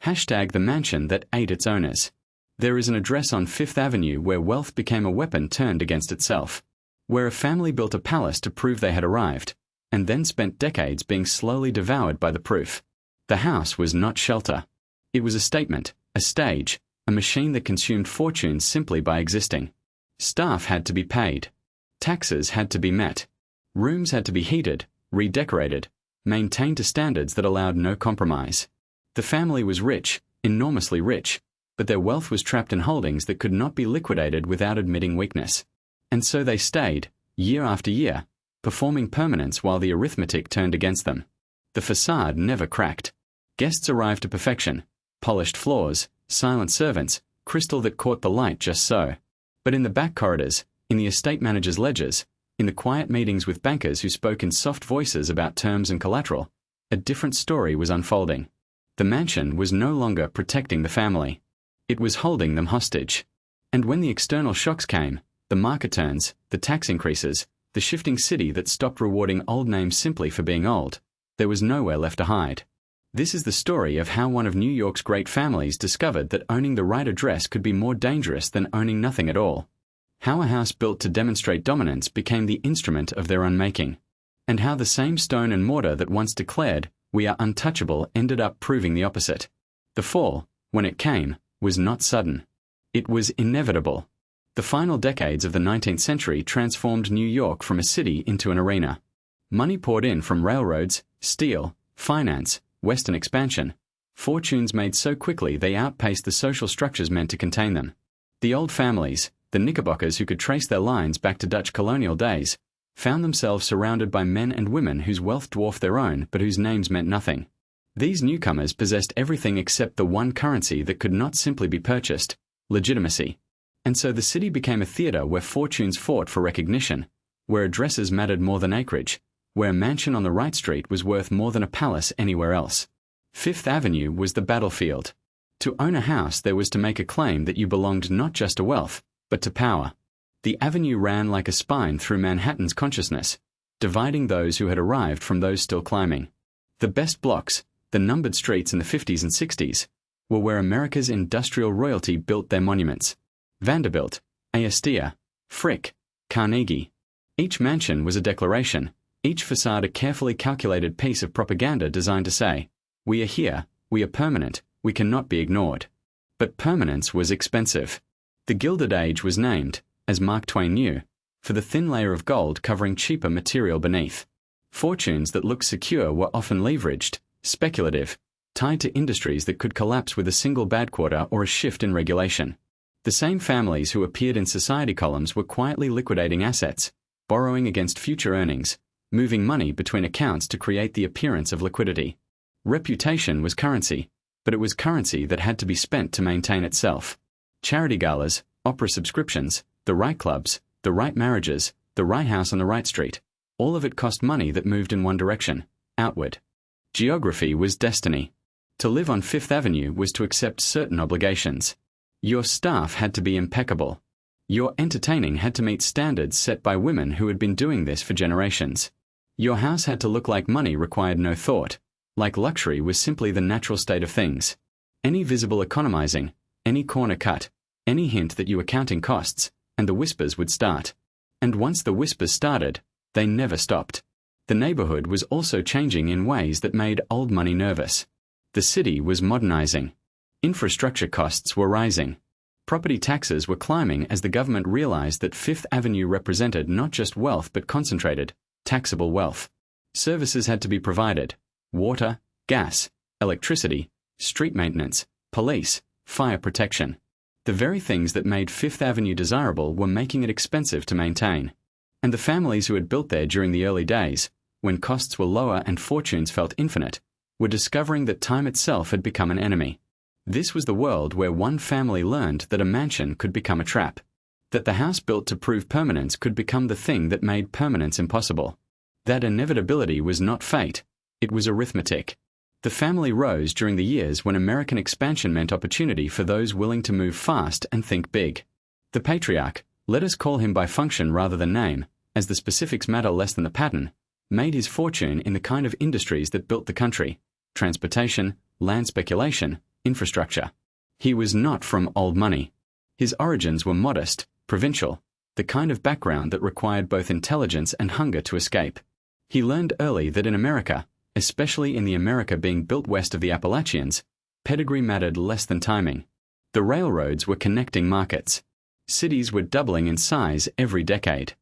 Hashtag the mansion that ate its owners. There is an address on Fifth Avenue where wealth became a weapon turned against itself, where a family built a palace to prove they had arrived, and then spent decades being slowly devoured by the proof. The house was not shelter. It was a statement, a stage, a machine that consumed fortunes simply by existing. Staff had to be paid. Taxes had to be met. Rooms had to be heated, redecorated, maintained to standards that allowed no compromise. The family was rich, enormously rich, but their wealth was trapped in holdings that could not be liquidated without admitting weakness. And so they stayed, year after year, performing permanence while the arithmetic turned against them. The facade never cracked. Guests arrived to perfection, polished floors, silent servants, crystal that caught the light just so. But in the back corridors, in the estate manager's ledgers, in the quiet meetings with bankers who spoke in soft voices about terms and collateral, a different story was unfolding. The mansion was no longer protecting the family. It was holding them hostage. And when the external shocks came, the market turns, the tax increases, the shifting city that stopped rewarding old names simply for being old, there was nowhere left to hide. This is the story of how one of New York's great families discovered that owning the right address could be more dangerous than owning nothing at all. How a house built to demonstrate dominance became the instrument of their unmaking. And how the same stone and mortar that once declared, "We are untouchable," ended up proving the opposite. The fall, when it came, was not sudden. It was inevitable. The final decades of the 19th century transformed New York from a city into an arena. Money poured in from railroads, steel, finance, Western expansion. Fortunes made so quickly they outpaced the social structures meant to contain them. The old families, the Knickerbockers who could trace their lines back to Dutch colonial days, found themselves surrounded by men and women whose wealth dwarfed their own but whose names meant nothing. These newcomers possessed everything except the one currency that could not simply be purchased: legitimacy. And so the city became a theater where fortunes fought for recognition, where addresses mattered more than acreage, where a mansion on the right street was worth more than a palace anywhere else. Fifth Avenue was the battlefield. To own a house, there was to make a claim that you belonged not just to wealth, but to power. The avenue ran like a spine through Manhattan's consciousness, dividing those who had arrived from those still climbing. The best blocks, the numbered streets in the 50s and 60s, were where America's industrial royalty built their monuments. Vanderbilt, Aestia, Frick, Carnegie. Each mansion was a declaration, each facade a carefully calculated piece of propaganda designed to say, "We are here, we are permanent, we cannot be ignored." But permanence was expensive. The Gilded Age was named, as Mark Twain knew, for the thin layer of gold covering cheaper material beneath. Fortunes that looked secure were often leveraged, speculative, tied to industries that could collapse with a single bad quarter or a shift in regulation. The same families who appeared in society columns were quietly liquidating assets, borrowing against future earnings, moving money between accounts to create the appearance of liquidity. Reputation was currency, but it was currency that had to be spent to maintain itself. Charity galas, opera subscriptions, the right clubs, the right marriages, the right house on the right street, all of it cost money that moved in one direction, outward. Geography was destiny. To live on Fifth Avenue was to accept certain obligations. Your staff had to be impeccable. Your entertaining had to meet standards set by women who had been doing this for generations. Your house had to look like money required no thought, like luxury was simply the natural state of things. Any visible economizing, any corner cut, any hint that you were counting costs, and the whispers would start. And once the whispers started, they never stopped. The neighborhood was also changing in ways that made old money nervous. The city was modernizing. Infrastructure costs were rising. Property taxes were climbing as the government realized that Fifth Avenue represented not just wealth but concentrated, taxable wealth. Services had to be provided: water, gas, electricity, street maintenance, police, fire protection. The very things that made Fifth Avenue desirable were making it expensive to maintain. And the families who had built there during the early days, when costs were lower and fortunes felt infinite, were discovering that time itself had become an enemy. This was the world where one family learned that a mansion could become a trap, that the house built to prove permanence could become the thing that made permanence impossible. That inevitability was not fate, it was arithmetic. The family rose during the years when American expansion meant opportunity for those willing to move fast and think big. The patriarch, let us call him by function rather than name, as the specifics matter less than the pattern, made his fortune in the kind of industries that built the country: transportation, land speculation, infrastructure. He was not from old money. His origins were modest, provincial, the kind of background that required both intelligence and hunger to escape. He learned early that in America, especially in the America being built west of the Appalachians, pedigree mattered less than timing. The railroads were connecting markets. Cities were doubling in size every decade.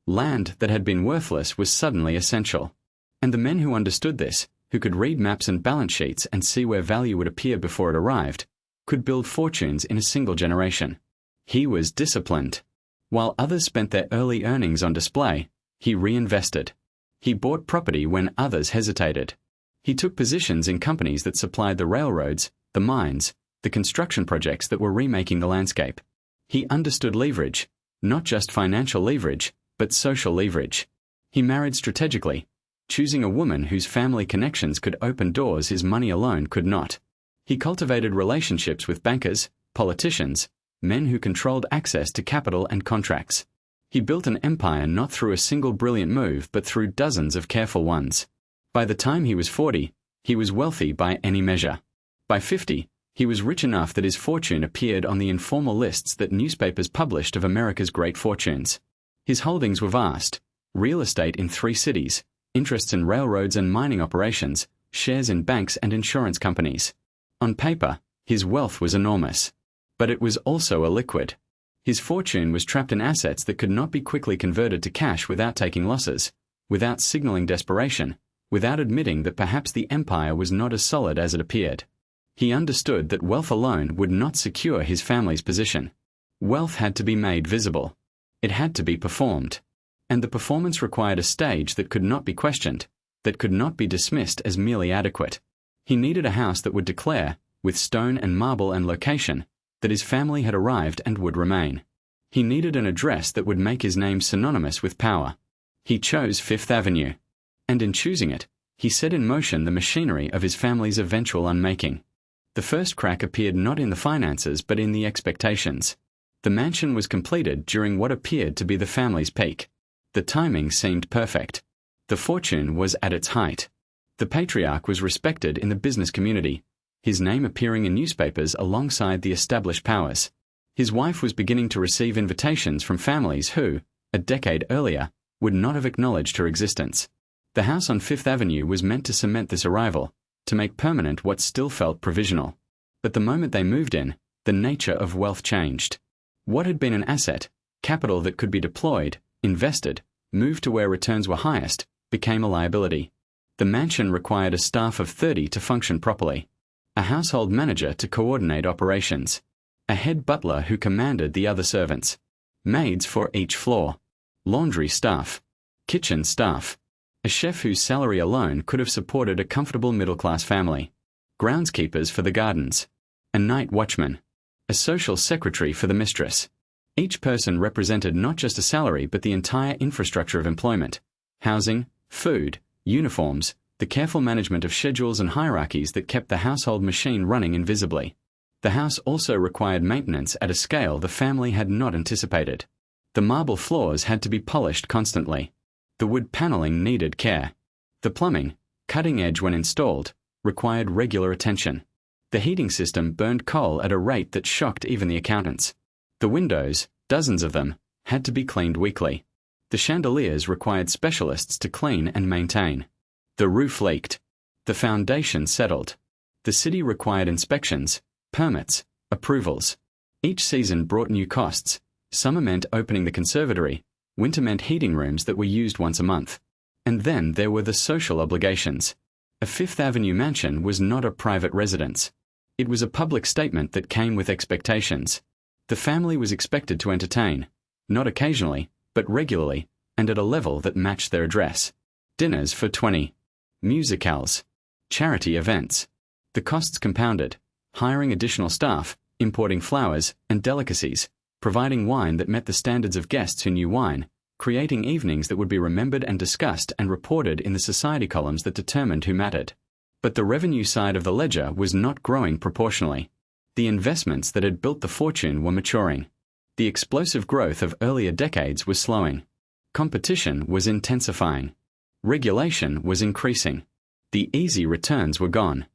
Land that had been worthless was suddenly essential. And the men who understood this, who could read maps and balance sheets and see where value would appear before it arrived, could build fortunes in a single generation. He was disciplined. While others spent their early earnings on display, he reinvested. He bought property when others hesitated. He took positions in companies that supplied the railroads, the mines, the construction projects that were remaking the landscape. He understood leverage, not just financial leverage, but social leverage. He married strategically, choosing a woman whose family connections could open doors his money alone could not. He cultivated relationships with bankers, politicians, men who controlled access to capital and contracts. He built an empire not through a single brilliant move but through dozens of careful ones. By the time he was 40, he was wealthy by any measure. By 50, he was rich enough that his fortune appeared on the informal lists that newspapers published of America's great fortunes. His holdings were vast: real estate in 3 cities, interests in railroads and mining operations, shares in banks and insurance companies. On paper, his wealth was enormous. But it was also illiquid. His fortune was trapped in assets that could not be quickly converted to cash without taking losses, without signaling desperation, without admitting that perhaps the empire was not as solid as it appeared. He understood that wealth alone would not secure his family's position. Wealth had to be made visible. It had to be performed. And the performance required a stage that could not be questioned, that could not be dismissed as merely adequate. He needed a house that would declare, with stone and marble and location, that his family had arrived and would remain. He needed an address that would make his name synonymous with power. He chose Fifth Avenue. And in choosing it, he set in motion the machinery of his family's eventual unmaking. The first crack appeared not in the finances but in the expectations. The mansion was completed during what appeared to be the family's peak. The timing seemed perfect. The fortune was at its height. The patriarch was respected in the business community, his name appearing in newspapers alongside the established powers. His wife was beginning to receive invitations from families who, a decade earlier, would not have acknowledged her existence. The house on Fifth Avenue was meant to cement this arrival, to make permanent what still felt provisional. But the moment they moved in, the nature of wealth changed. What had been an asset, capital that could be deployed, invested, moved to where returns were highest, became a liability. The mansion required a staff of 30 to function properly, a household manager to coordinate operations, a head butler who commanded the other servants, maids for each floor, laundry staff, kitchen staff, a chef whose salary alone could have supported a comfortable middle-class family, groundskeepers for the gardens, a night watchman, a social secretary for the mistress. Each person represented not just a salary but the entire infrastructure of employment: housing, food, uniforms, the careful management of schedules and hierarchies that kept the household machine running invisibly. The house also required maintenance at a scale the family had not anticipated. The marble floors had to be polished constantly. The wood paneling needed care. The plumbing, cutting edge when installed, required regular attention. The heating system burned coal at a rate that shocked even the accountants. The windows, dozens of them, had to be cleaned weekly. The chandeliers required specialists to clean and maintain. The roof leaked. The foundation settled. The city required inspections, permits, approvals. Each season brought new costs. Summer meant opening the conservatory. Winter meant heating rooms that were used once a month. And then there were the social obligations. A Fifth Avenue mansion was not a private residence. It was a public statement that came with expectations. The family was expected to entertain, not occasionally, but regularly, and at a level that matched their address. Dinners for 20. Musicales. Charity events. The costs compounded. Hiring additional staff, importing flowers and delicacies, providing wine that met the standards of guests who knew wine, creating evenings that would be remembered and discussed and reported in the society columns that determined who mattered. But the revenue side of the ledger was not growing proportionally. The investments that had built the fortune were maturing. The explosive growth of earlier decades was slowing. Competition was intensifying. Regulation was increasing. The easy returns were gone.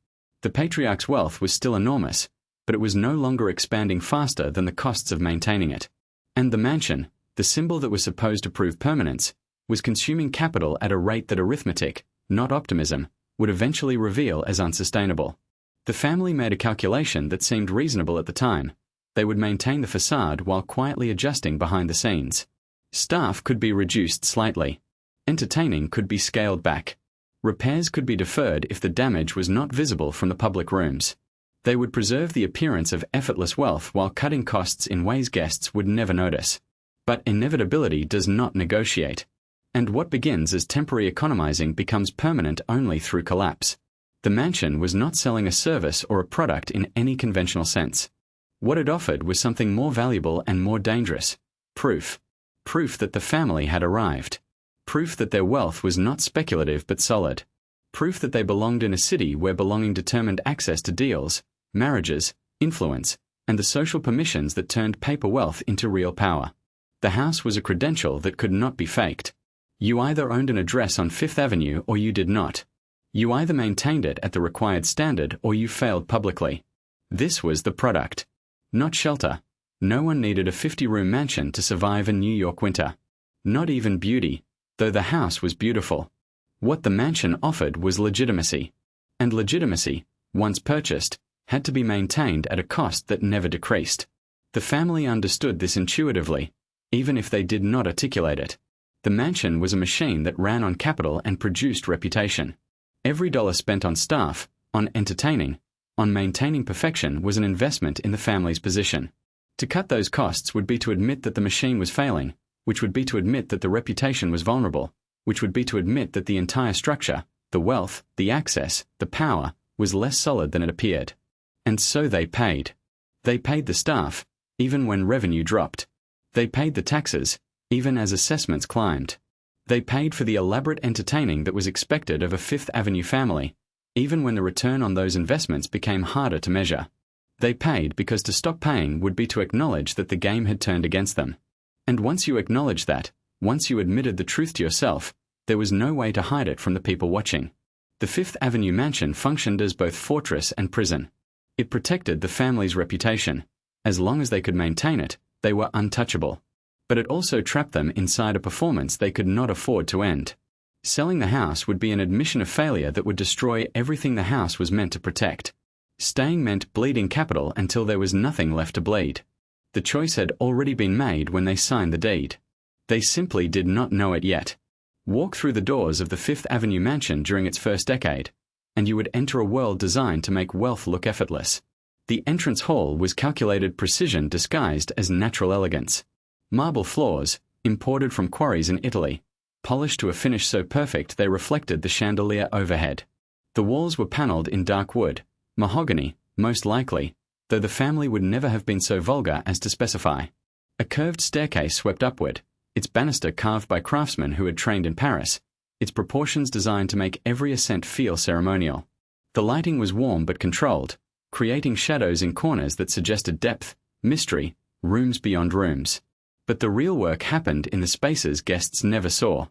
The patriarch's wealth was still enormous, but it was no longer expanding faster than the costs of maintaining it. And the mansion, the symbol that was supposed to prove permanence, was consuming capital at a rate that arithmetic, not optimism, would eventually reveal as unsustainable. The family made a calculation that seemed reasonable at the time. They would maintain the facade while quietly adjusting behind the scenes. Staff could be reduced slightly. Entertaining could be scaled back. Repairs could be deferred if the damage was not visible from the public rooms. They would preserve the appearance of effortless wealth while cutting costs in ways guests would never notice. But inevitability does not negotiate. And what begins as temporary economizing becomes permanent only through collapse. The mansion was not selling a service or a product in any conventional sense. What it offered was something more valuable and more dangerous. Proof. Proof that the family had arrived. Proof that their wealth was not speculative but solid. Proof that they belonged in a city where belonging determined access to deals, marriages, influence, and the social permissions that turned paper wealth into real power. The house was a credential that could not be faked. You either owned an address on Fifth Avenue or you did not. You either maintained it at the required standard or you failed publicly. This was the product. Not shelter. No one needed a 50-room mansion to survive a New York winter. Not even beauty, though the house was beautiful. What the mansion offered was legitimacy. And legitimacy, once purchased, had to be maintained at a cost that never decreased. The family understood this intuitively, even if they did not articulate it. The mansion was a machine that ran on capital and produced reputation. Every dollar spent on staff, on entertaining, on maintaining perfection was an investment in the family's position. To cut those costs would be to admit that the machine was failing, which would be to admit that the reputation was vulnerable, which would be to admit that the entire structure, the wealth, the access, the power, was less solid than it appeared. And so they paid. They paid the staff, even when revenue dropped. They paid the taxes, even as assessments climbed. They paid for the elaborate entertaining that was expected of a Fifth Avenue family, even when the return on those investments became harder to measure. They paid because to stop paying would be to acknowledge that the game had turned against them. And once you acknowledged that, once you admitted the truth to yourself, there was no way to hide it from the people watching. The Fifth Avenue mansion functioned as both fortress and prison. It protected the family's reputation. As long as they could maintain it, they were untouchable. But it also trapped them inside a performance they could not afford to end. Selling the house would be an admission of failure that would destroy everything the house was meant to protect. Staying meant bleeding capital until there was nothing left to bleed. The choice had already been made when they signed the deed. They simply did not know it yet. Walk through the doors of the Fifth Avenue mansion during its first decade, and you would enter a world designed to make wealth look effortless. The entrance hall was calculated precision disguised as natural elegance. Marble floors, imported from quarries in Italy, polished to a finish so perfect they reflected the chandelier overhead. The walls were panelled in dark wood, mahogany, most likely, though the family would never have been so vulgar as to specify. A curved staircase swept upward, its banister carved by craftsmen who had trained in Paris, its proportions designed to make every ascent feel ceremonial. The lighting was warm but controlled, creating shadows in corners that suggested depth, mystery, rooms beyond rooms. But the real work happened in the spaces guests never saw.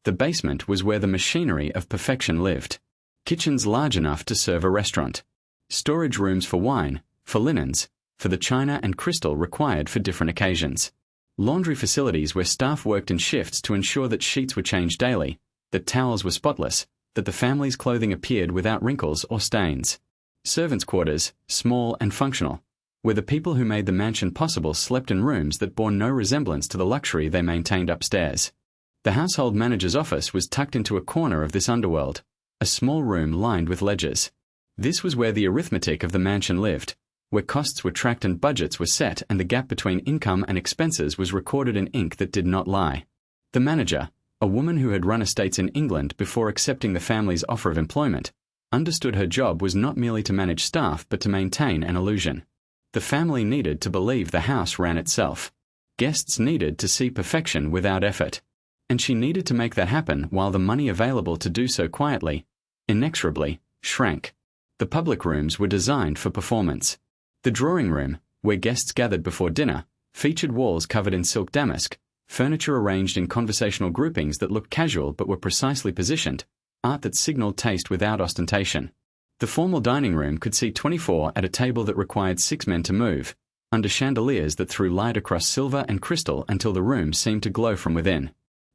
The basement was where the machinery of perfection lived. Kitchens large enough to serve a restaurant. Storage rooms for wine, for linens, for the china and crystal required for different occasions. Laundry facilities where staff worked in shifts to ensure that sheets were changed daily, that towels were spotless, that the family's clothing appeared without wrinkles or stains. Servants' quarters, small and functional, where the people who made the mansion possible slept in rooms that bore no resemblance to the luxury they maintained upstairs. The household manager's office was tucked into a corner of this underworld, a small room lined with ledgers. This was where the arithmetic of the mansion lived, where costs were tracked and budgets were set and the gap between income and expenses was recorded in ink that did not lie. The manager, a woman who had run estates in England before accepting the family's offer of employment, understood her job was not merely to manage staff but to maintain an illusion. The family needed to believe the house ran itself. Guests needed to see perfection without effort. And she needed to make that happen while the money available to do so quietly, inexorably, shrank. The public rooms were designed for performance. The drawing room, where guests gathered before dinner, featured walls covered in silk damask, furniture arranged in conversational groupings that looked casual but were precisely positioned, art that signaled taste without ostentation. The formal dining room could seat 24 at a table that required 6 men to move, under chandeliers that threw light across silver and crystal until the room seemed to glow from within.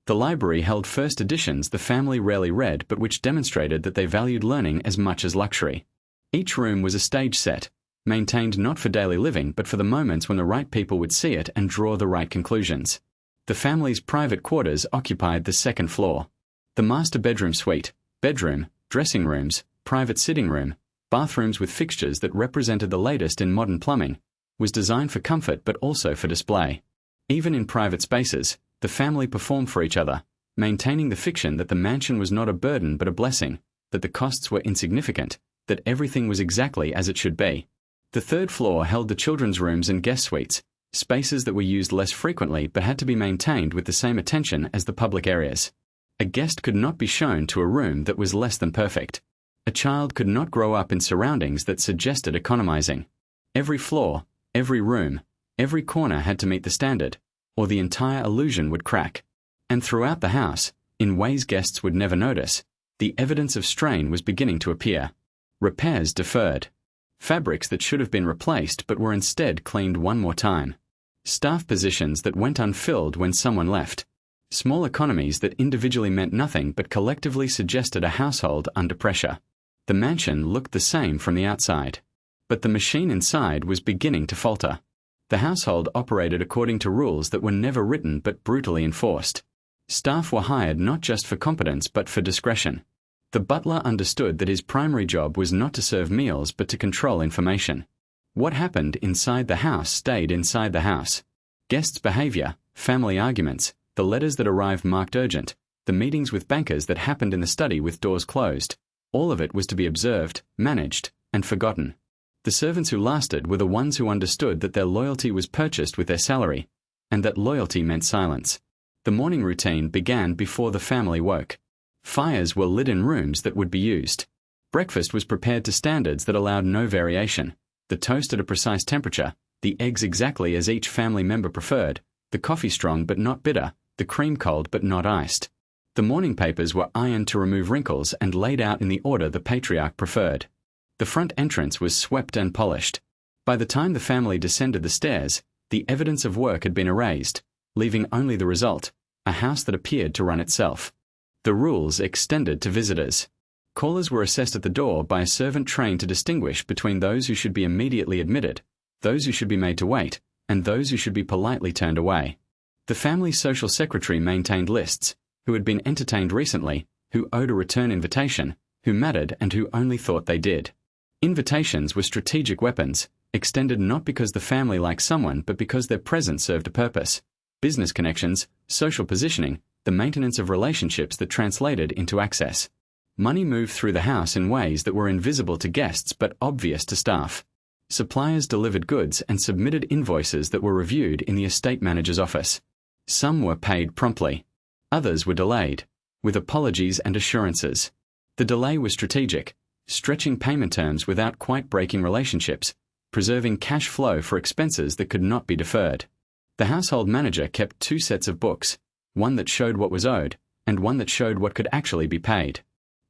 The library held first editions the family rarely read but which demonstrated that they valued learning as much as luxury. Each room was a stage set, maintained not for daily living but for the moments when the right people would see it and draw the right conclusions. The family's private quarters occupied the second floor. The master bedroom suite, bedroom, dressing rooms, private sitting room, bathrooms with fixtures that represented the latest in modern plumbing, was designed for comfort but also for display. Even in private spaces, the family performed for each other, maintaining the fiction that the mansion was not a burden but a blessing, that the costs were insignificant, that everything was exactly as it should be. The third floor held the children's rooms and guest suites, spaces that were used less frequently but had to be maintained with the same attention as the public areas. A guest could not be shown to a room that was less than perfect. A child could not grow up in surroundings that suggested economizing. Every floor, every room, every corner had to meet the standard, or the entire illusion would crack. And throughout the house, in ways guests would never notice, the evidence of strain was beginning to appear. Repairs deferred. Fabrics that should have been replaced but were instead cleaned one more time. Staff positions that went unfilled when someone left. Small economies that individually meant nothing but collectively suggested a household under pressure. The mansion looked the same from the outside. But the machine inside was beginning to falter. The household operated according to rules that were never written but brutally enforced. Staff were hired not just for competence but for discretion. The butler understood that his primary job was not to serve meals but to control information. What happened inside the house stayed inside the house. Guests' behavior, family arguments, the letters that arrived marked urgent, the meetings with bankers that happened in the study with doors closed, all of it was to be observed, managed, and forgotten. The servants who lasted were the ones who understood that their loyalty was purchased with their salary, and that loyalty meant silence. The morning routine began before the family woke. Fires were lit in rooms that would be used. Breakfast was prepared to standards that allowed no variation. The toast at a precise temperature, the eggs exactly as each family member preferred, the coffee strong but not bitter, the cream cold but not iced. The morning papers were ironed to remove wrinkles and laid out in the order the patriarch preferred. The front entrance was swept and polished. By the time the family descended the stairs, the evidence of work had been erased, leaving only the result, a house that appeared to run itself. The rules extended to visitors. Callers were assessed at the door by a servant trained to distinguish between those who should be immediately admitted, those who should be made to wait, and those who should be politely turned away. The family social secretary maintained lists, who had been entertained recently, who owed a return invitation, who mattered and who only thought they did. Invitations were strategic weapons, extended not because the family liked someone but because their presence served a purpose. Business connections, social positioning, the maintenance of relationships that translated into access. Money moved through the house in ways that were invisible to guests but obvious to staff. Suppliers delivered goods and submitted invoices that were reviewed in the estate manager's office. Some were paid promptly. Others were delayed, with apologies and assurances. The delay was strategic, stretching payment terms without quite breaking relationships, preserving cash flow for expenses that could not be deferred. The household manager kept 2 sets of books, one that showed what was owed, and one that showed what could actually be paid.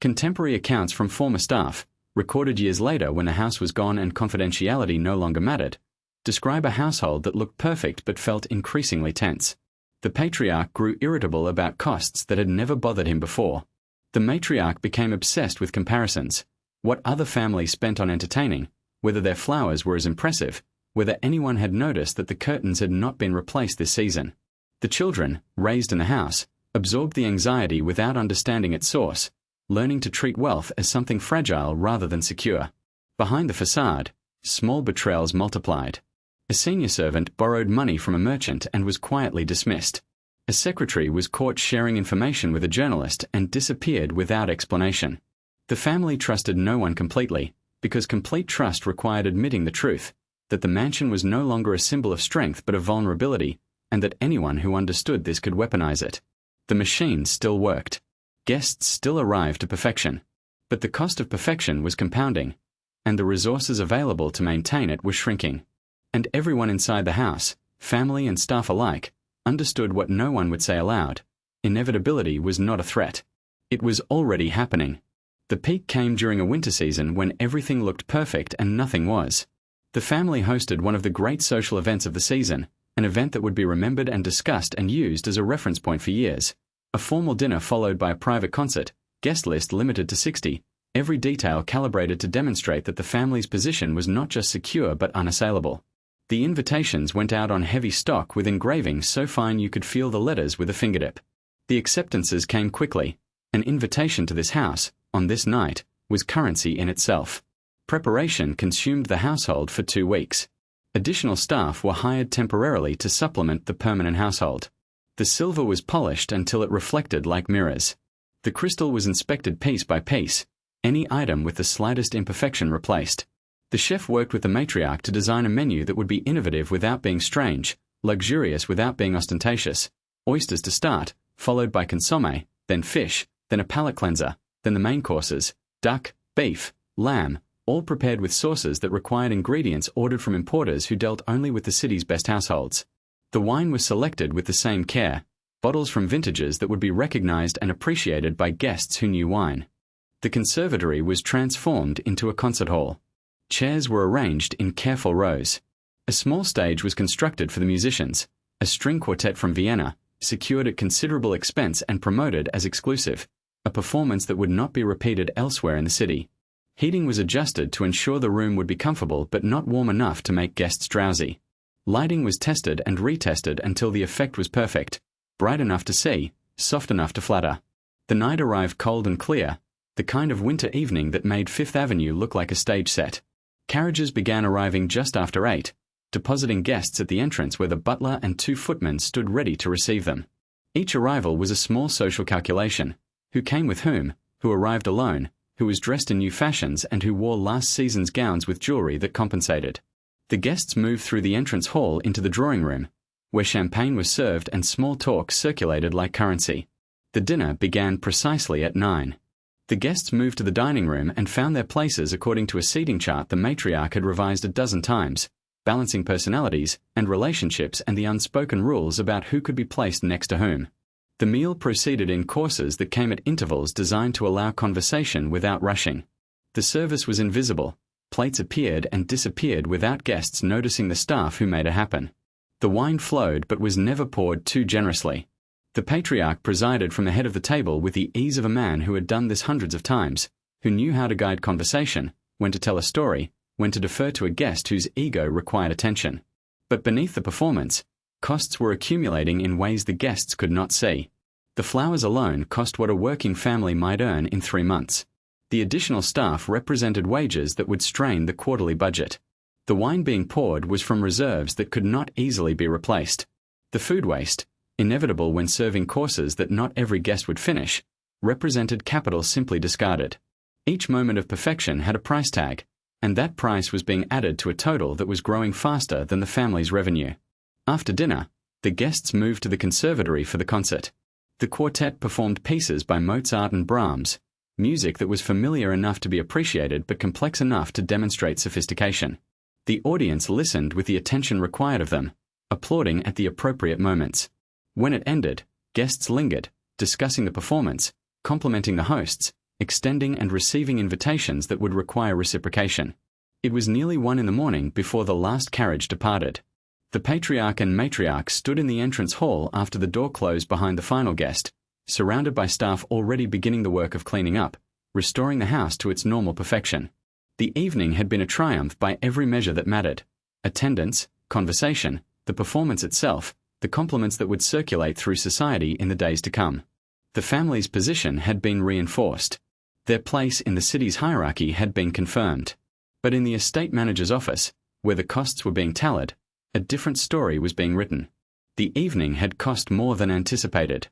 Contemporary accounts from former staff, recorded years later when the house was gone and confidentiality no longer mattered, describe a household that looked perfect but felt increasingly tense. The patriarch grew irritable about costs that had never bothered him before. The matriarch became obsessed with comparisons, what other families spent on entertaining, whether their flowers were as impressive, whether anyone had noticed that the curtains had not been replaced this season. The children, raised in the house, absorbed the anxiety without understanding its source, learning to treat wealth as something fragile rather than secure. Behind the facade, small betrayals multiplied. A senior servant borrowed money from a merchant and was quietly dismissed. A secretary was caught sharing information with a journalist and disappeared without explanation. The family trusted no one completely, because complete trust required admitting the truth, that the mansion was no longer a symbol of strength but of vulnerability, and that anyone who understood this could weaponize it. The machine still worked. Guests still arrived to perfection. But the cost of perfection was compounding, and the resources available to maintain it were shrinking. And everyone inside the house, family and staff alike, understood what no one would say aloud. Inevitability was not a threat. It was already happening. The peak came during a winter season when everything looked perfect and nothing was. The family hosted one of the great social events of the season, an event that would be remembered and discussed and used as a reference point for years. A formal dinner followed by a private concert, guest list limited to 60, every detail calibrated to demonstrate that the family's position was not just secure but unassailable. The invitations went out on heavy stock with engravings so fine you could feel the letters with a fingertip. The acceptances came quickly. An invitation to this house, on this night, was currency in itself. Preparation consumed the household for 2 weeks. Additional staff were hired temporarily to supplement the permanent household. The silver was polished until it reflected like mirrors. The crystal was inspected piece by piece, any item with the slightest imperfection replaced. The chef worked with the matriarch to design a menu that would be innovative without being strange, luxurious without being ostentatious. Oysters to start, followed by consommé, then fish, then a palate cleanser, then the main courses, duck, beef, lamb, all prepared with sauces that required ingredients ordered from importers who dealt only with the city's best households. The wine was selected with the same care, bottles from vintages that would be recognized and appreciated by guests who knew wine. The conservatory was transformed into a concert hall. Chairs were arranged in careful rows. A small stage was constructed for the musicians. A string quartet from Vienna, secured at considerable expense and promoted as exclusive, a performance that would not be repeated elsewhere in the city. Heating was adjusted to ensure the room would be comfortable but not warm enough to make guests drowsy. Lighting was tested and retested until the effect was perfect, bright enough to see, soft enough to flatter. The night arrived cold and clear, the kind of winter evening that made Fifth Avenue look like a stage set. Carriages began arriving just after 8, depositing guests at the entrance where the butler and 2 footmen stood ready to receive them. Each arrival was a small social calculation. Who came with whom, who arrived alone, who was dressed in new fashions and who wore last season's gowns with jewelry that compensated. The guests moved through the entrance hall into the drawing room, where champagne was served and small talk circulated like currency. The dinner began precisely at 9. The guests moved to the dining room and found their places according to a seating chart the matriarch had revised a dozen times, balancing personalities and relationships and the unspoken rules about who could be placed next to whom. The meal proceeded in courses that came at intervals designed to allow conversation without rushing. The service was invisible. Plates appeared and disappeared without guests noticing the staff who made it happen. The wine flowed but was never poured too generously. The patriarch presided from the head of the table with the ease of a man who had done this hundreds of times, who knew how to guide conversation, when to tell a story, when to defer to a guest whose ego required attention. But beneath the performance, costs were accumulating in ways the guests could not see. The flowers alone cost what a working family might earn in 3 months. The additional staff represented wages that would strain the quarterly budget. The wine being poured was from reserves that could not easily be replaced. The food waste, inevitable when serving courses that not every guest would finish, represented capital simply discarded. Each moment of perfection had a price tag, and that price was being added to a total that was growing faster than the family's revenue. After dinner, the guests moved to the conservatory for the concert. The quartet performed pieces by Mozart and Brahms, music that was familiar enough to be appreciated but complex enough to demonstrate sophistication. The audience listened with the attention required of them, applauding at the appropriate moments. When it ended, guests lingered, discussing the performance, complimenting the hosts, extending and receiving invitations that would require reciprocation. It was nearly 1 a.m. before the last carriage departed. The patriarch and matriarch stood in the entrance hall after the door closed behind the final guest, surrounded by staff already beginning the work of cleaning up, restoring the house to its normal perfection. The evening had been a triumph by every measure that mattered: attendance, conversation, the performance itself, the compliments that would circulate through society in the days to come. The family's position had been reinforced. Their place in the city's hierarchy had been confirmed. But in the estate manager's office, where the costs were being tallied, a different story was being written. The evening had cost more than anticipated.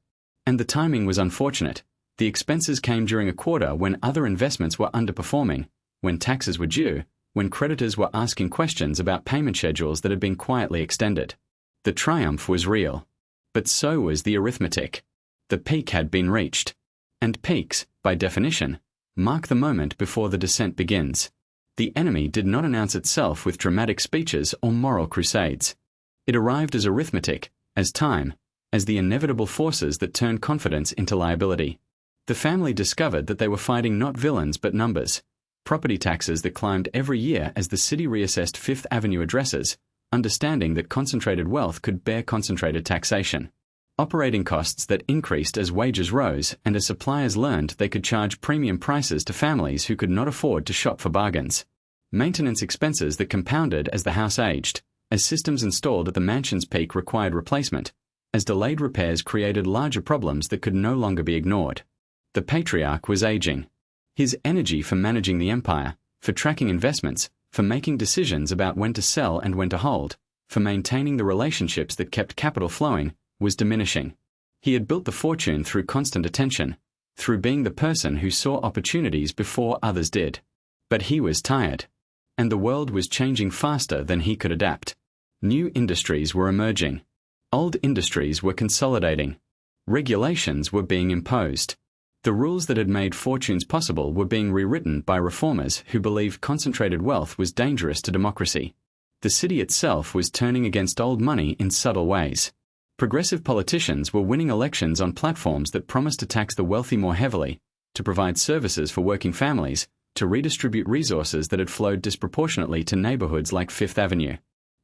And the timing was unfortunate. The expenses came during a quarter when other investments were underperforming, when taxes were due, when creditors were asking questions about payment schedules that had been quietly extended. The triumph was real. But so was the arithmetic. The peak had been reached. And peaks, by definition, mark the moment before the descent begins. The enemy did not announce itself with dramatic speeches or moral crusades. It arrived as arithmetic, as time, as the inevitable forces that turn confidence into liability. The family discovered that they were fighting not villains but numbers. Property taxes that climbed every year as the city reassessed Fifth Avenue addresses, understanding that concentrated wealth could bear concentrated taxation. Operating costs that increased as wages rose and as suppliers learned they could charge premium prices to families who could not afford to shop for bargains. Maintenance expenses that compounded as the house aged, as systems installed at the mansion's peak required replacement, as delayed repairs created larger problems that could no longer be ignored. The patriarch was aging. His energy for managing the empire, for tracking investments, for making decisions about when to sell and when to hold, for maintaining the relationships that kept capital flowing, was diminishing. He had built the fortune through constant attention, through being the person who saw opportunities before others did. But he was tired. And the world was changing faster than he could adapt. New industries were emerging. Old industries were consolidating. Regulations were being imposed. The rules that had made fortunes possible were being rewritten by reformers who believed concentrated wealth was dangerous to democracy. The city itself was turning against old money in subtle ways. Progressive politicians were winning elections on platforms that promised to tax the wealthy more heavily, to provide services for working families, to redistribute resources that had flowed disproportionately to neighborhoods like Fifth Avenue.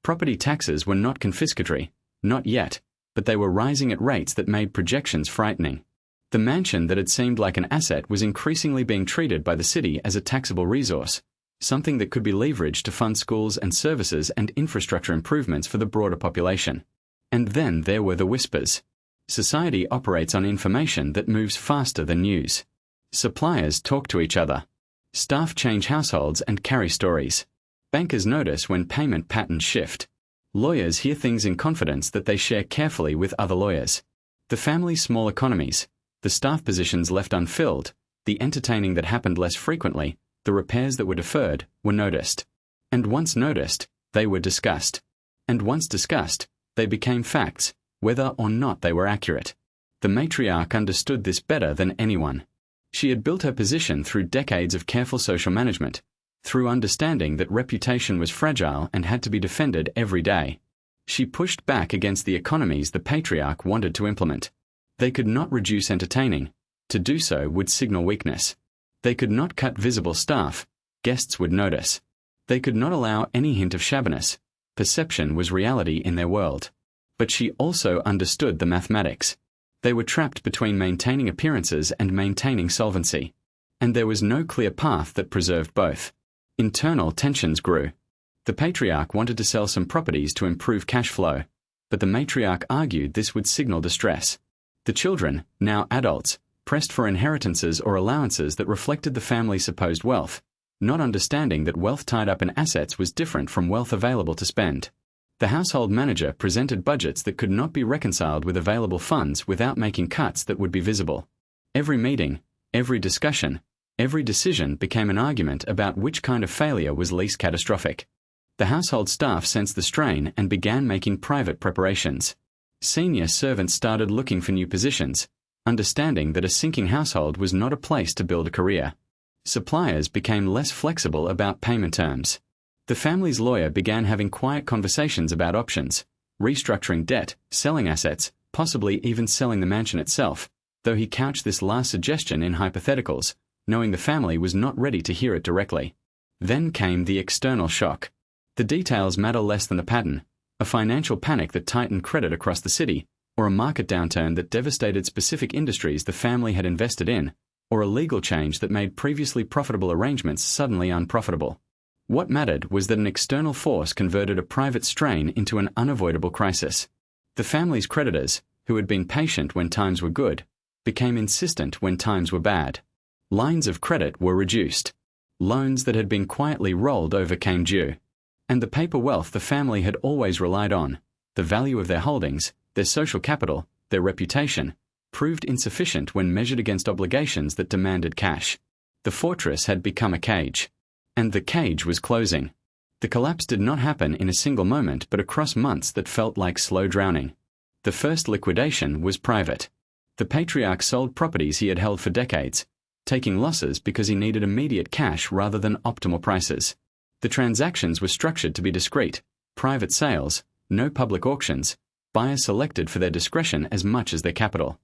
Property taxes were not confiscatory, not yet, but they were rising at rates that made projections frightening. The mansion that had seemed like an asset was increasingly being treated by the city as a taxable resource, something that could be leveraged to fund schools and services and infrastructure improvements for the broader population. And then there were the whispers. Society operates on information that moves faster than news. Suppliers talk to each other. Staff change households and carry stories. Bankers notice when payment patterns shift. Lawyers hear things in confidence that they share carefully with other lawyers. The family's small economies, the staff positions left unfilled, the entertaining that happened less frequently, the repairs that were deferred, were noticed. And once noticed, they were discussed. And once discussed, they became facts, whether or not they were accurate. The matriarch understood this better than anyone. She had built her position through decades of careful social management, through understanding that reputation was fragile and had to be defended every day. She pushed back against the economies the patriarch wanted to implement. They could not reduce entertaining. To do so would signal weakness. They could not cut visible staff. Guests would notice. They could not allow any hint of shabbiness. Perception was reality in their world. But she also understood the mathematics. They were trapped between maintaining appearances and maintaining solvency. And there was no clear path that preserved both. Internal tensions grew. The patriarch wanted to sell some properties to improve cash flow, but the matriarch argued this would signal distress. The children, now adults, pressed for inheritances or allowances that reflected the family's supposed wealth, not understanding that wealth tied up in assets was different from wealth available to spend. The household manager presented budgets that could not be reconciled with available funds without making cuts that would be visible. Every meeting, every discussion, every decision became an argument about which kind of failure was least catastrophic. The household staff sensed the strain and began making private preparations. Senior servants started looking for new positions, understanding that a sinking household was not a place to build a career. Suppliers became less flexible about payment terms. The family's lawyer began having quiet conversations about options, restructuring debt, selling assets, possibly even selling the mansion itself, though he couched this last suggestion in hypotheticals, knowing the family was not ready to hear it directly. Then came the external shock. The details matter less than the pattern: a financial panic that tightened credit across the city, or a market downturn that devastated specific industries the family had invested in, or a legal change that made previously profitable arrangements suddenly unprofitable. What mattered was that an external force converted a private strain into an unavoidable crisis. The family's creditors, who had been patient when times were good, became insistent when times were bad. Lines of credit were reduced. Loans that had been quietly rolled over came due. And the paper wealth the family had always relied on, the value of their holdings, their social capital, their reputation, proved insufficient when measured against obligations that demanded cash. The fortress had become a cage. And the cage was closing. The collapse did not happen in a single moment but across months that felt like slow drowning. The first liquidation was private. The patriarch sold properties he had held for decades, taking losses because he needed immediate cash rather than optimal prices. The transactions were structured to be discreet, private sales, no public auctions, buyers selected for their discretion as much as their capital.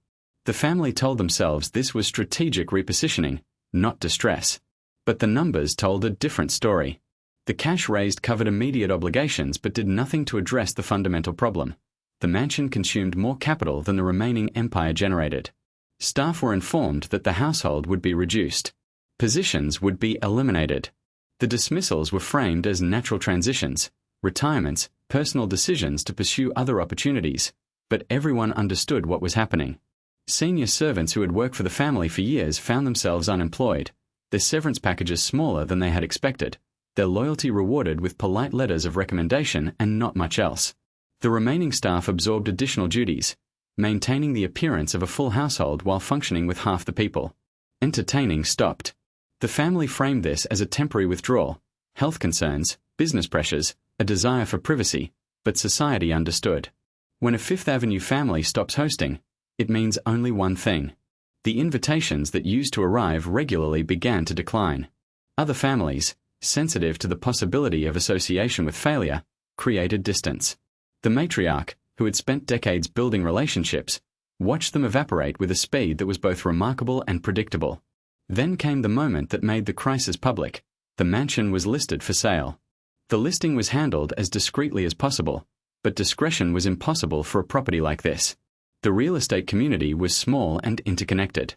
The family told themselves this was strategic repositioning, not distress. But the numbers told a different story. The cash raised covered immediate obligations but did nothing to address the fundamental problem. The mansion consumed more capital than the remaining empire generated. Staff were informed that the household would be reduced. Positions would be eliminated. The dismissals were framed as natural transitions, retirements, personal decisions to pursue other opportunities, but everyone understood what was happening. Senior servants who had worked for the family for years found themselves unemployed, their severance packages smaller than they had expected, their loyalty rewarded with polite letters of recommendation and not much else. The remaining staff absorbed additional duties, maintaining the appearance of a full household while functioning with half the people. Entertaining stopped. The family framed this as a temporary withdrawal, health concerns, business pressures, a desire for privacy, but society understood. When a Fifth Avenue family stops hosting, it means only one thing. The invitations that used to arrive regularly began to decline. Other families, sensitive to the possibility of association with failure, created distance. The matriarch, who had spent decades building relationships, watched them evaporate with a speed that was both remarkable and predictable. Then came the moment that made the crisis public. The mansion was listed for sale. The listing was handled as discreetly as possible, but discretion was impossible for a property like this. The real estate community was small and interconnected.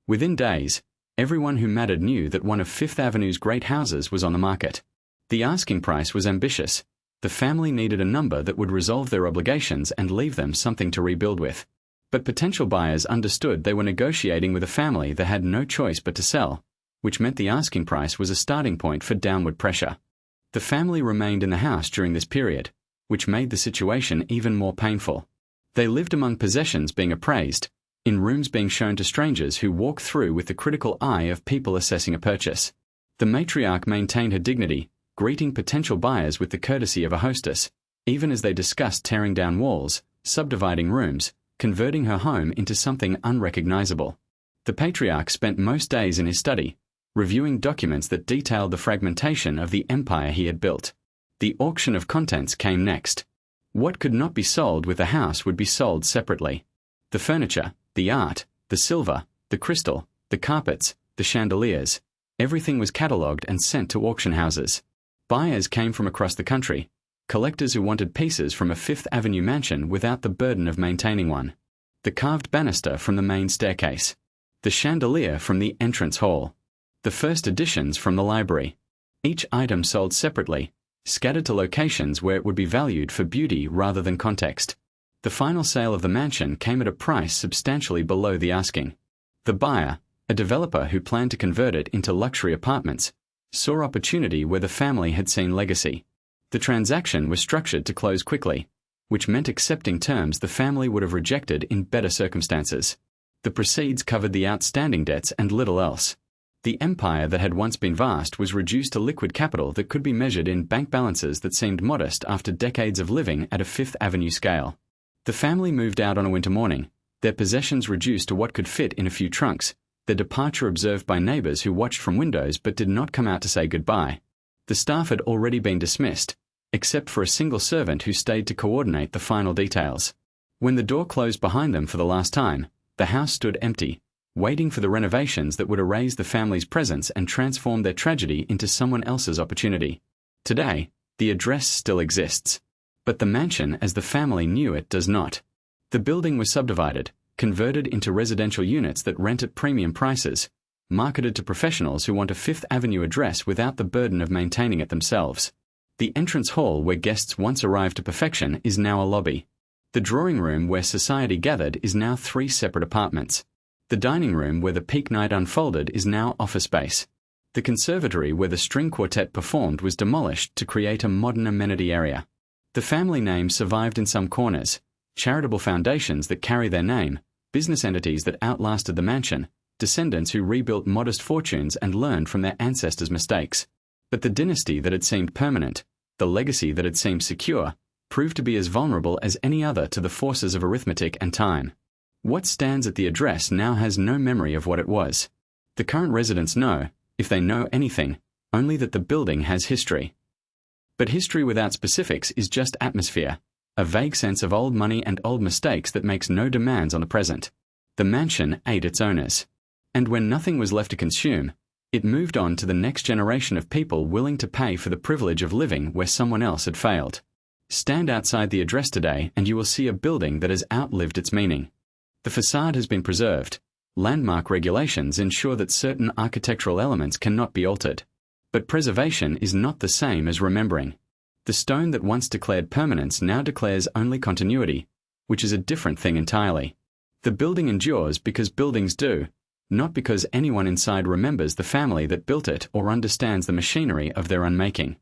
Within days, everyone who mattered knew that one of Fifth Avenue's great houses was on the market. The asking price was ambitious. The family needed a number that would resolve their obligations and leave them something to rebuild with. But potential buyers understood they were negotiating with a family that had no choice but to sell, which meant the asking price was a starting point for downward pressure. The family remained in the house during this period, which made the situation even more painful. They lived among possessions being appraised, in rooms being shown to strangers who walked through with the critical eye of people assessing a purchase. The matriarch maintained her dignity, greeting potential buyers with the courtesy of a hostess, even as they discussed tearing down walls, subdividing rooms, converting her home into something unrecognizable. The patriarch spent most days in his study, reviewing documents that detailed the fragmentation of the empire he had built. The auction of contents came next. What could not be sold with the house would be sold separately. The furniture, the art, the silver, the crystal, the carpets, the chandeliers, everything was catalogued and sent to auction houses. Buyers came from across the country, collectors who wanted pieces from a Fifth Avenue mansion without the burden of maintaining one. The carved banister from the main staircase. The chandelier from the entrance hall. The first editions from the library. Each item sold separately, scattered to locations where it would be valued for beauty rather than context. The final sale of the mansion came at a price substantially below the asking. The buyer, a developer who planned to convert it into luxury apartments, saw opportunity where the family had seen legacy. The transaction was structured to close quickly, which meant accepting terms the family would have rejected in better circumstances. The proceeds covered the outstanding debts and little else. The empire that had once been vast was reduced to liquid capital that could be measured in bank balances that seemed modest after decades of living at a Fifth Avenue scale. The family moved out on a winter morning, their possessions reduced to what could fit in a few trunks, their departure observed by neighbors who watched from windows but did not come out to say goodbye. The staff had already been dismissed, except for a single servant who stayed to coordinate the final details. When the door closed behind them for the last time, the house stood empty, waiting for the renovations that would erase the family's presence and transform their tragedy into someone else's opportunity. Today, the address still exists, but the mansion as the family knew it does not. The building was subdivided, converted into residential units that rent at premium prices, marketed to professionals who want a Fifth Avenue address without the burden of maintaining it themselves. The entrance hall where guests once arrived to perfection is now a lobby. The drawing room where society gathered is now 3 separate apartments. The dining room where the peak night unfolded is now office space. The conservatory where the string quartet performed was demolished to create a modern amenity area. The family name survived in some corners, charitable foundations that carry their name, business entities that outlasted the mansion, descendants who rebuilt modest fortunes and learned from their ancestors' mistakes. But the dynasty that had seemed permanent, the legacy that had seemed secure, proved to be as vulnerable as any other to the forces of arithmetic and time. What stands at the address now has no memory of what it was. The current residents know, if they know anything, only that the building has history. But history without specifics is just atmosphere, a vague sense of old money and old mistakes that makes no demands on the present. The mansion ate its owners. And when nothing was left to consume, it moved on to the next generation of people willing to pay for the privilege of living where someone else had failed. Stand outside the address today and you will see a building that has outlived its meaning. The facade has been preserved. Landmark regulations ensure that certain architectural elements cannot be altered. But preservation is not the same as remembering. The stone that once declared permanence now declares only continuity, which is a different thing entirely. The building endures because buildings do, not because anyone inside remembers the family that built it or understands the machinery of their unmaking.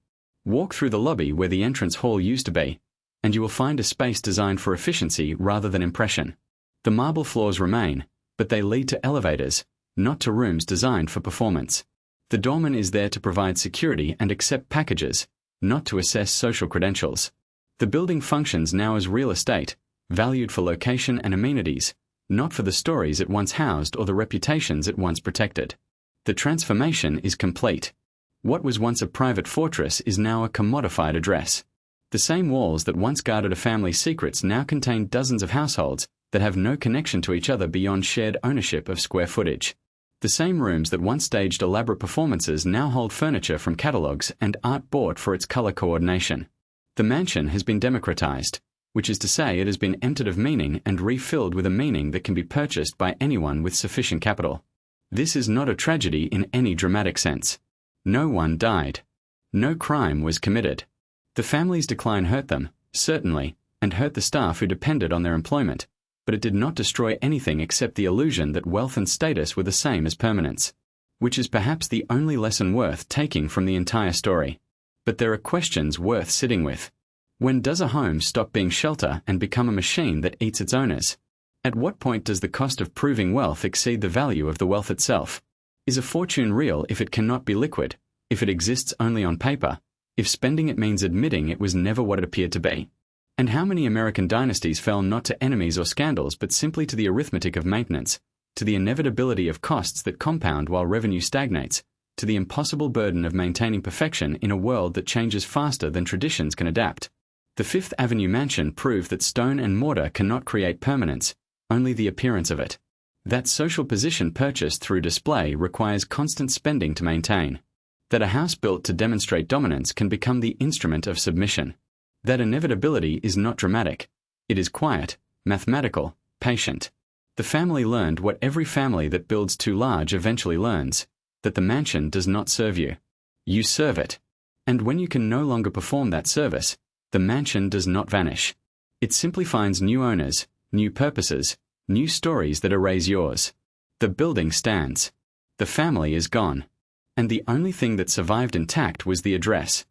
Walk through the lobby where the entrance hall used to be, and you will find a space designed for efficiency rather than impression. The marble floors remain, but they lead to elevators, not to rooms designed for performance. The doorman is there to provide security and accept packages, not to assess social credentials. The building functions now as real estate, valued for location and amenities, not for the stories it once housed or the reputations it once protected. The transformation is complete. What was once a private fortress is now a commodified address. The same walls that once guarded a family's secrets now contain dozens of households that have no connection to each other beyond shared ownership of square footage. The same rooms that once staged elaborate performances now hold furniture from catalogues and art bought for its color coordination. The mansion has been democratized, which is to say it has been emptied of meaning and refilled with a meaning that can be purchased by anyone with sufficient capital. This is not a tragedy in any dramatic sense. No one died. No crime was committed. The family's decline hurt them, certainly, and hurt the staff who depended on their employment, but it did not destroy anything except the illusion that wealth and status were the same as permanence, which is perhaps the only lesson worth taking from the entire story. But there are questions worth sitting with. When does a home stop being shelter and become a machine that eats its owners? At what point does the cost of proving wealth exceed the value of the wealth itself? Is a fortune real if it cannot be liquid, if it exists only on paper, if spending it means admitting it was never what it appeared to be? And how many American dynasties fell not to enemies or scandals but simply to the arithmetic of maintenance, to the inevitability of costs that compound while revenue stagnates, to the impossible burden of maintaining perfection in a world that changes faster than traditions can adapt? The Fifth Avenue mansion proved that stone and mortar cannot create permanence, only the appearance of it. That social position purchased through display requires constant spending to maintain. That a house built to demonstrate dominance can become the instrument of submission. That inevitability is not dramatic. It is quiet, mathematical, patient. The family learned what every family that builds too large eventually learns, that the mansion does not serve you. You serve it. And when you can no longer perform that service, the mansion does not vanish. It simply finds new owners, new purposes, new stories that erase yours. The building stands. The family is gone. And the only thing that survived intact was the address.